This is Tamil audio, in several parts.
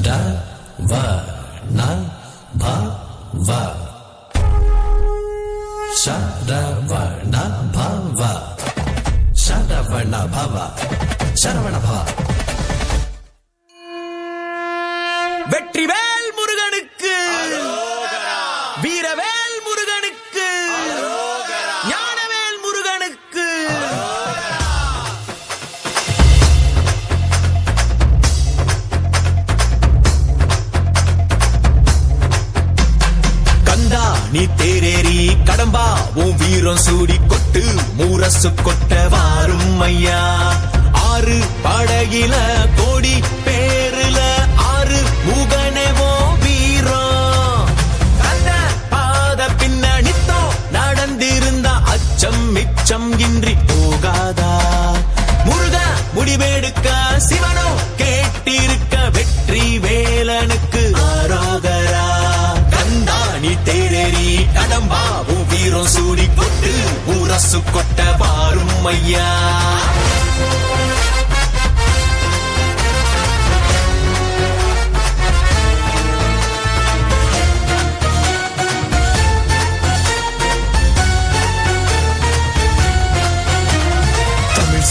ra va na bha va sha ra va na bha va sha ra va na bha va sharavana bhava. Vetrivel முருகனுக்கு, வீரவேல் முருகனுக்கு, ஞானவேல் முருகனுக்கு. கந்தா நீ தேரேறி கடம்பா உன் வீரம் சூடி கொட்டு மூரசு கொட்ட வாரும் ஐயா. ஆறு படகில கோடி பேருல ஆறு முகனேவோ வீரம். கந்த பாத பின்னணித்தோ நடந்திருந்த அச்சம் மிச்சம் இன்றி போகாதா. முருக முடிவெடுக்க சிவனோ கேட்டிருக்க வெற்றி வேலனுக்கு ஆரோகரா. கந்தா நீ தேரேறி கடம்பாவும் வீரம் சூடி கொட்டு ஊரசு கொட்ட வாரும் ஐயா.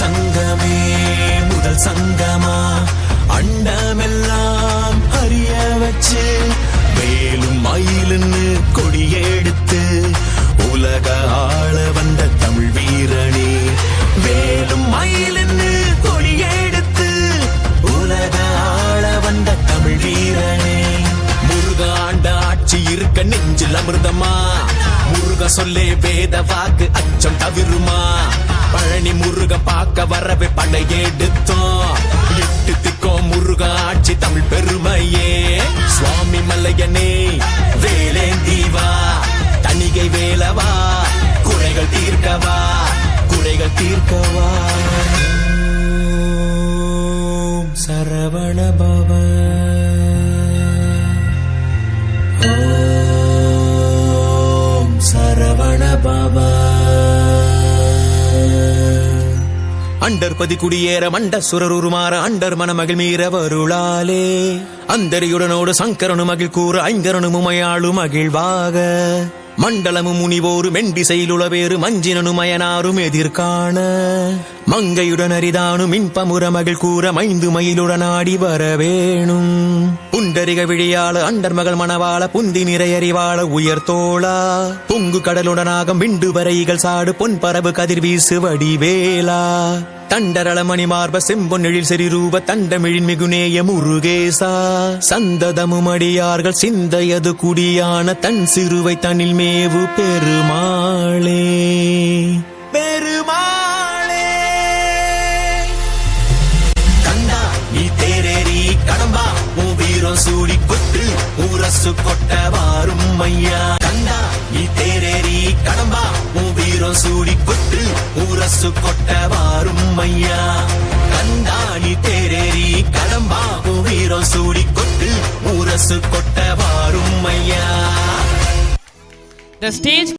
சங்கமே முதல் சங்கமா அண்டமெல்லாம் அறிய வச்சு வேலும் மயிலுன்னு கொடியெடுத்து உலக ஆள வந்த தமிழ் வீரனே. வேலும் மயிலுன்னு கொடியெடுத்து உலக ஆள வந்த தமிழ் வீரனே. முருக ஆண்ட ஆட்சி இருக்க நெஞ்சில் அமிர்தமா. முருக சொல்லே வேத வாக்கு அச்சம் தவிருமா. பழனி முருக பார்க்க வரவே படையெடுத்தோம். எட்டு திக்கோ முருக ஆட்சி தமிழ் பெருமையே. சுவாமி மல்லையனே வேலேந்தீவா தணிகை வேலவா குறைகள் தீர்க்கவா குறைகள் தீர்க்கவா. சரவண பவ ஓம் சரவண பவ. அண்டர்பதி குடியேற மண்ட சுரருமாற அண்டர் மணமகிழ் மீற வருளாலே. அந்தரியுடனோடு சங்கரனு மகிழ் கூற ஐங்கரனு முமையாளு மகிழ்வாக. மண்டலமு முனிவோரு மெண்டிசையிலுளவேறு மஞ்சினனு மயனாரும் எதிர்காண. மங்கையுடன் அரிதானு மின்பமுற மகிழ் கூற மைந்து மயிலுடன் ஆடி வரவேணும். புண்டரிக விழியாள அண்டர் மகள் மணவாள புந்தி நிறையறிவாள உயர்த்தோளா. பொங்கு கடலுடனாகம் விண்டு வரைகள் சாடு பொன் பரவு கதிர் வீசு வடிவேலா. தண்டரள மணிமார்ப செம்பொன்னெழில் செறிரூப தண்டமிழின் மிகுநேய முருகேசா. சந்ததமும் அடியார்கள் சிந்தையது குடியான தன் சிறுவை தனில் மேவு பெருமாளே பெருமாளே. கந்தா நீ தேரேறி கடம்பா உன் வீரம் சூடி கொட்டு ஊரசு கொட்ட வாரும் ஐயா. கந்தா நீ தேரேறி கடம்பா உன் வீரம் சூடி கொட்டு ஊரசு கொட்ட வாரும் ஐயா. கந்தா நீ தேரேறி கடம்பா உன் வீரம் சூடி கொட்டு ஊரசு கொட்ட வாரும் ஐயா. The stage